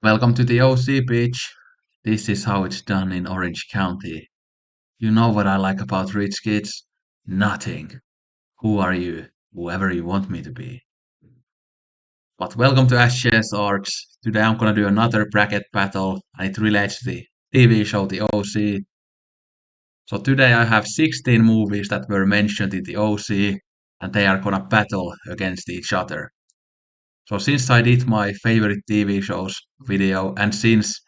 Welcome to the OC Beach. This is how it's done in Orange County. You know what I like about rich kids? Nothing. Who are you? Whoever you want me to be. But welcome to SJS Arts. Today I'm gonna do another bracket battle and it relates to the TV show The OC. So today I have 16 movies that were mentioned in The OC and they are gonna battle against each other. So since I did my favorite TV shows video and since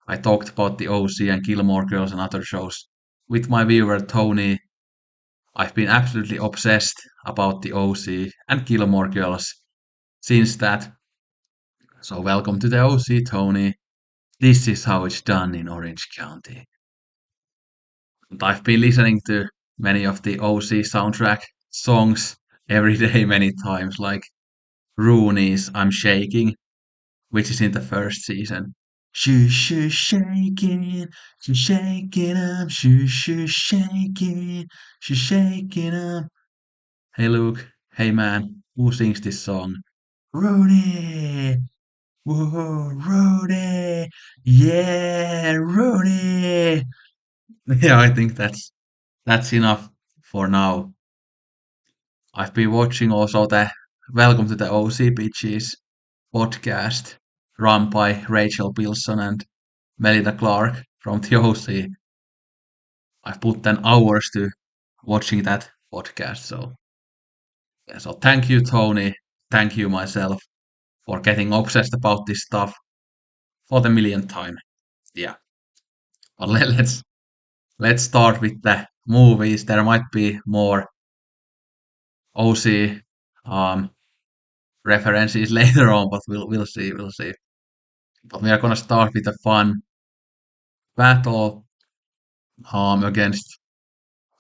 I talked about the OC and Gilmore Girls and other shows with my viewer Tony, I've been absolutely obsessed about the OC and Gilmore Girls since that. So welcome to the OC, Tony. This is how it's done in Orange County. And I've been listening to many of the OC soundtrack songs every day many times, like Rooney's I'm Shaking, which is in the first season. Shoo shoo shaking, she's shaking up, shoo shoo shaking, she's shaking up. Hey Luke, hey man, who sings this song? Rooney! Whoa, Rooney! Yeah, Rooney! Yeah, I think that's enough for now. I've been watching also the Welcome to the OC Bitches podcast run by Rachel Bilson and Melinda Clark from the OC. I've put 10 hours to watching that podcast. So, yeah, so thank you, Tony. Thank you, myself, for getting obsessed about this stuff for the millionth time. Yeah, but let's start with the movies. There might be more OC um, references later on, but we'll see, we'll see. But we are gonna start with a fun battle against,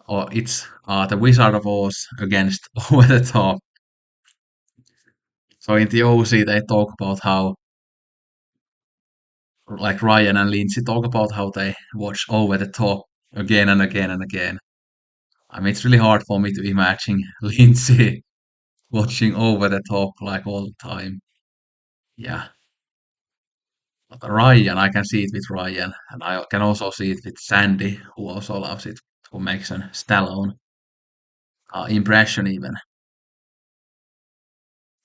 or it's the Wizard of Oz against Over the Top. So in the OC, they talk about how, like Ryan and Lindsay talk about how they watch Over the Top again and again and again. I mean, it's really hard for me to imagine Lindsay watching Over the Top like all the time. Yeah, but Ryan, I can see it with Ryan, and I can also see it with Sandy, who also loves it, who makes an Stallone impression even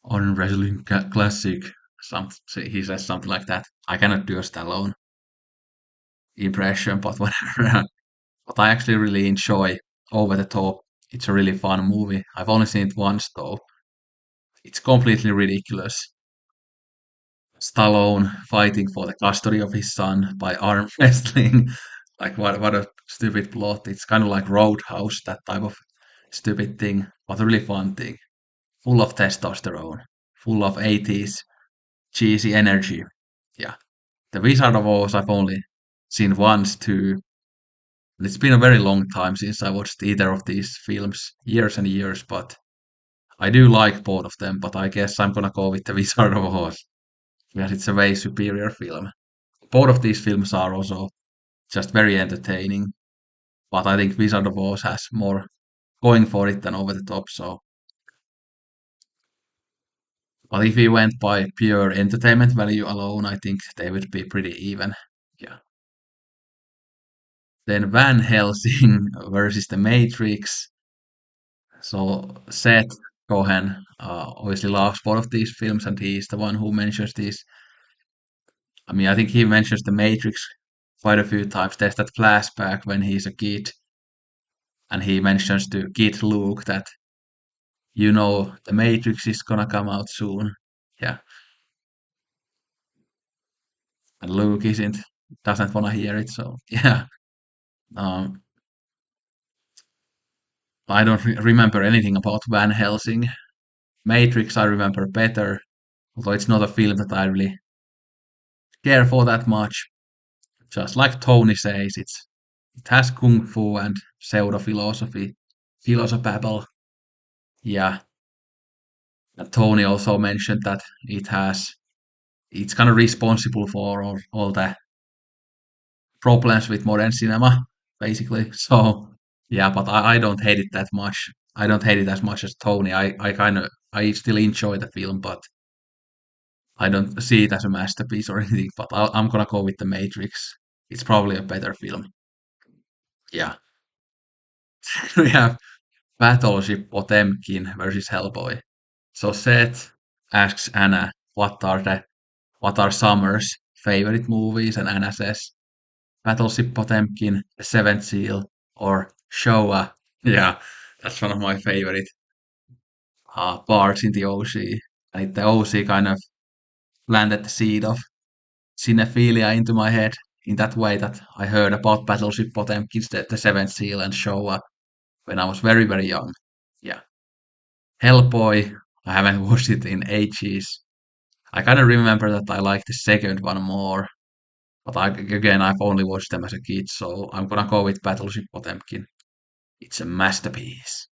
on Wrestling Classic. Some he says something like that. I cannot do a Stallone impression, but whatever. But I actually really enjoy Over the Top. It's a really fun movie. I've only seen it once though. It's completely ridiculous. Stallone fighting for the custody of his son by arm wrestling. Like what a stupid plot. It's kind of like Roadhouse, that type of stupid thing, but a really fun thing. Full of testosterone, full of 80s cheesy energy. Yeah. The Wizard of Oz I've only seen once too. It's been a very long time since I watched either of these films, years and years, but I do like both of them, but I guess I'm gonna go with The Wizard of Oz because it's a way superior film. Both of these films are also just very entertaining, but I think Wizard of Oz has more going for it than Over the Top, so but if we went by pure entertainment value alone, I think they would be pretty even. Yeah. Then Van Helsing versus The Matrix. So Seth Cohen obviously loves both of these films, and he's the one who mentions these. I mean, I think he mentions The Matrix quite a few times. There's that flashback when he's a kid, and he mentions to kid Luke that The Matrix is gonna come out soon. Yeah, and Luke isn't doesn't wanna hear it. So yeah, um, I don't remember anything about Van Helsing. Matrix I remember better, although it's not a film that I really care for that much. Just like Tony says, it has kung fu and pseudo philosophy, philosophabble. Yeah, and Tony also mentioned that it's kind of responsible for all the problems with modern cinema, basically. So yeah, but I don't hate it that much. I don't hate it as much as Tony. I still enjoy the film, but I don't see it as a masterpiece or anything, but I'm gonna go with The Matrix. It's probably a better film. Yeah. We have Battleship Potemkin versus Hellboy. So Seth asks Anna what are Summer's favorite movies, and Anna says Battleship Potemkin, The Seventh Seal, or Showa. Yeah, that's one of my favorite parts in the OC. And the OC kind of planted the seed of cinephilia into my head in that way that I heard about Battleship Potemkin, the Seventh Seal, and Showa when I was very, very young. Yeah. Hellboy, I haven't watched it in ages. I kind of remember that I liked the second one more, but again, I've only watched them as a kid, so I'm gonna go with Battleship Potemkin. It's a masterpiece.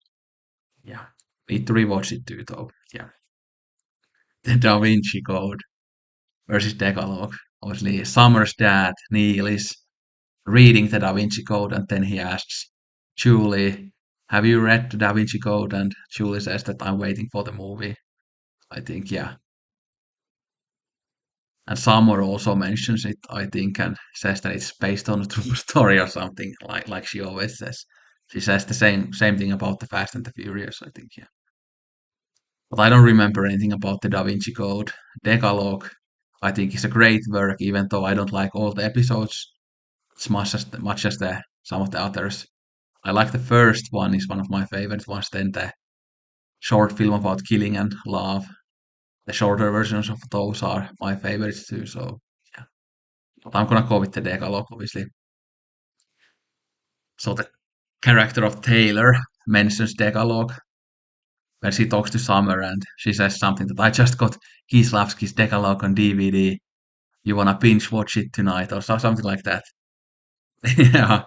Yeah. Need to rewatch it too, though. Yeah. The Da Vinci Code versus Decalogue. Obviously, Summer's dad, Neil, is reading the Da Vinci Code, and then he asks Julie, "Have you read the Da Vinci Code?" And Julie says that I'm waiting for the movie. I think, yeah. And Summer also mentions it, I think, and says that it's based on a true story or something, like she always says. She says the same thing about the Fast and the Furious, I think, yeah. But I don't remember anything about the Da Vinci Code. Decalogue, I think, is a great work, even though I don't like all the episodes as much as the some of the others. I like the first one; is one of my favorite ones. Then the short film about killing and love. The shorter versions of those are my favorites too. So yeah, but I'm gonna go with the Decalogue, obviously. So the character of Taylor mentions Decalogue when she talks to Summer, and she says something that I just got Kieslowski's Decalogue on DVD. You wanna binge watch it tonight, or something like that. Yeah,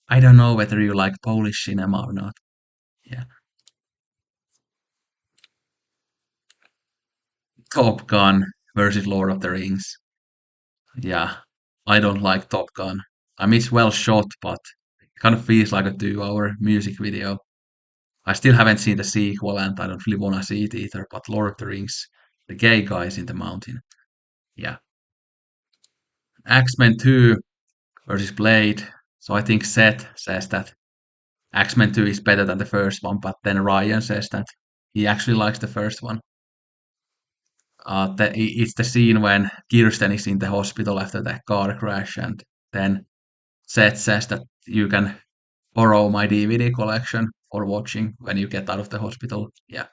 I don't know whether you like Polish cinema or not. Yeah, Top Gun versus Lord of the Rings. Yeah, I don't like Top Gun. I mean, it's well shot, but it kind of feels like a 2 hour music video. I still haven't seen the sequel, and I don't really want to see it either. But Lord of the Rings, the gay guys in the mountain. Yeah. X-Men 2 versus Blade. So I think Seth says that X-Men 2 is better than the first one, but then Ryan says that he actually likes the first one. It's the scene when Kirsten is in the hospital after the car crash, and then Seth says that you can borrow my DVD collection for watching when you get out of the hospital. Yeah.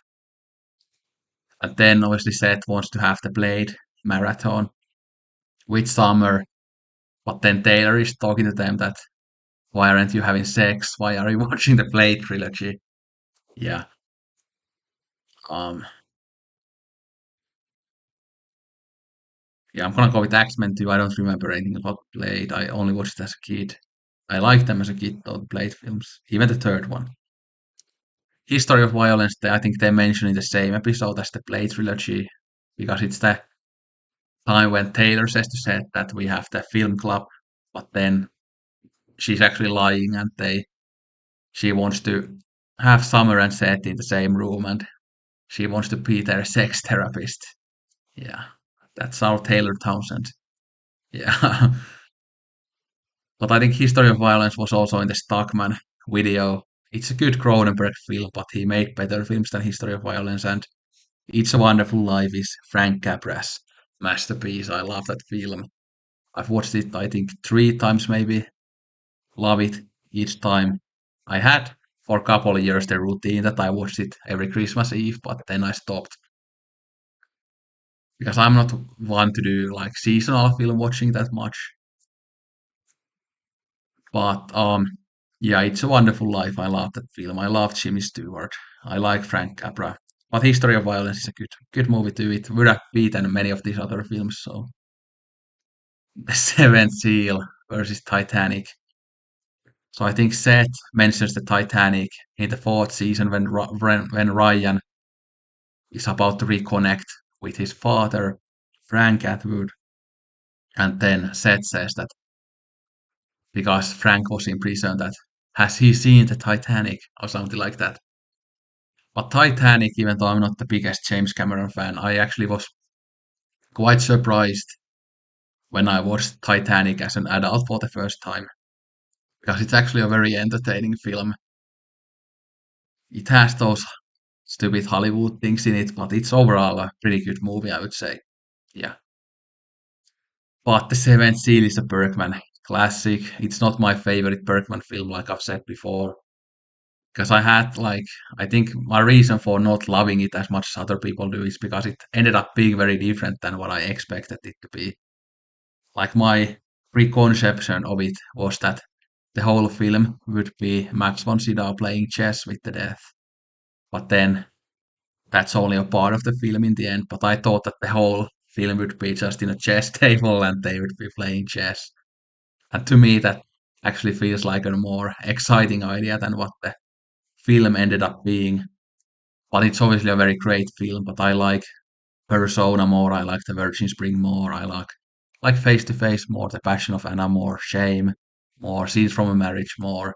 And then obviously Seth wants to have the Blade marathon with Summer, but then Taylor is talking to them that why aren't you having sex? Why are you watching the Blade trilogy? Yeah. Um yeah, I'm gonna go with X-Men too. I don't remember anything about Blade. I only watched it as a kid. I liked them as a kid though, the Blade films. Even the third one. History of Violence, I think they mention in the same episode as the Blade trilogy because it's the time when Taylor says to Seth that we have the film club, but then she's actually lying, and she wants to have Summer and Seth in the same room, and she wants to be their sex therapist. Yeah, that's our Taylor Townsend. Yeah, but I think History of Violence was also in the Stockman video. It's a good Cronenberg film, but he made better films than History of Violence, and It's a Wonderful Life is Frank Capra's masterpiece. I love that film. I've watched it, I think, 3 times maybe. Love it each time. I had for a couple of years the routine that I watched it every Christmas Eve, but then I stopped because I'm not one to do like seasonal film watching that much. But yeah, It's a Wonderful Life. I love that film. I love Jimmy Stewart. I like Frank Capra. But History of Violence is a good movie too. It would have beaten many of these other films. So The Seventh Seal versus Titanic. So I think Seth mentions the Titanic in the fourth season when Ryan is about to reconnect with his father, Frank Atwood, and then Seth says that because Frank was in prison, that has he seen the Titanic or something like that. But Titanic, even though I'm not the biggest James Cameron fan, I actually was Quite surprised when I watched Titanic as an adult for the first time, because it's actually a very entertaining film. It has those stupid Hollywood things in it, but it's overall a pretty good movie, I would say. Yeah. But The Seventh Seal is a Bergman classic. It's not my favorite Bergman film, like I've said before, because I think my reason for not loving it as much as other people do is because it ended up being very different than what I expected it to be. Like my preconception of it was that the whole film would be Max von Sydow playing chess with the death. But then that's only a part of the film in the end. But I thought that the whole film would be just in a chess table and they would be playing chess. And to me, that actually feels like a more exciting idea than what the film ended up being. But it's obviously a very great film. But I like Persona more. I like The Virgin Spring more. I like Face to Face more. The Passion of Anna more. Shame more. Scenes from a Marriage more.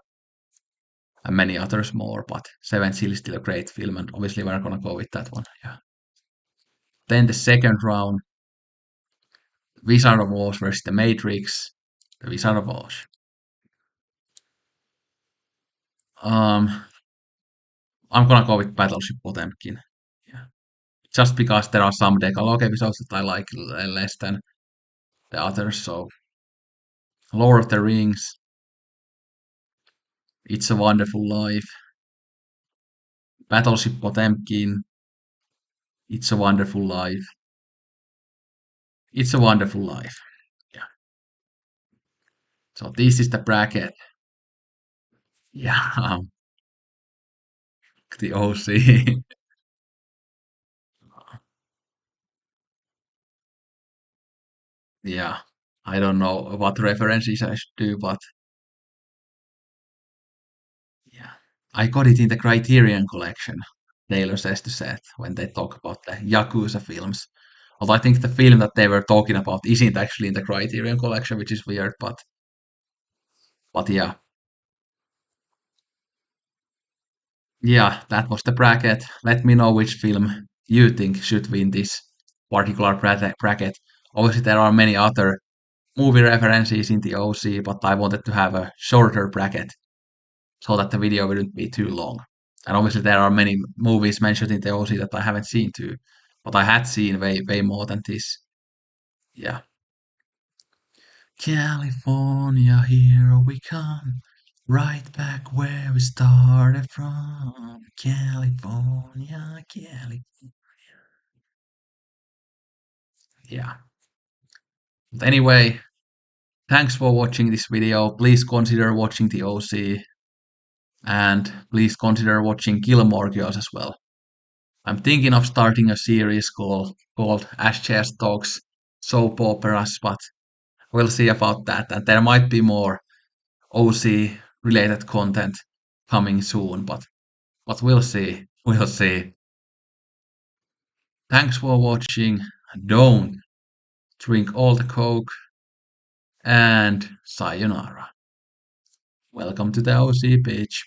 And many others more. But Seven Seal is still a great film, and obviously we're gonna go with that one. Yeah. Then the second round, Wizard of Oz versus The Matrix. The Wizard of Oz. Um, I'm gonna go with Battleship Potemkin. Yeah. Just because there are some Dekalog episodes that I like less than the others. So Lord of the Rings, It's a Wonderful Life, Battleship Potemkin, It's a Wonderful Life, It's a Wonderful Life. Yeah. So this is the bracket. Yeah. The OC. Yeah. I don't know what references I should do, but yeah. I got it in the Criterion collection, Taylor says to Seth, when they talk about the Yakuza films. Although I think the film that they were talking about isn't actually in the Criterion collection, which is weird, but yeah. Yeah, that was the bracket. Let me know which film you think should win this particular bracket. Obviously, there are many other movie references in the OC, but I wanted to have a shorter bracket so that the video wouldn't be too long. And obviously, there are many movies mentioned in the OC that I haven't seen too, but I had seen way more than this. Yeah. California, here we come. Right back where we started from. California, California. Yeah. But anyway, thanks for watching this video. Please consider watching the OC and please consider watching Gilmore Girls as well. I'm thinking of starting a series called Ash Chess Talks Soap Operas, but we'll see about that. And there might be more OC related content coming soon, but we'll see. We'll see. Thanks for watching. Don't drink all the Coke and sayonara. Welcome to the OC pitch.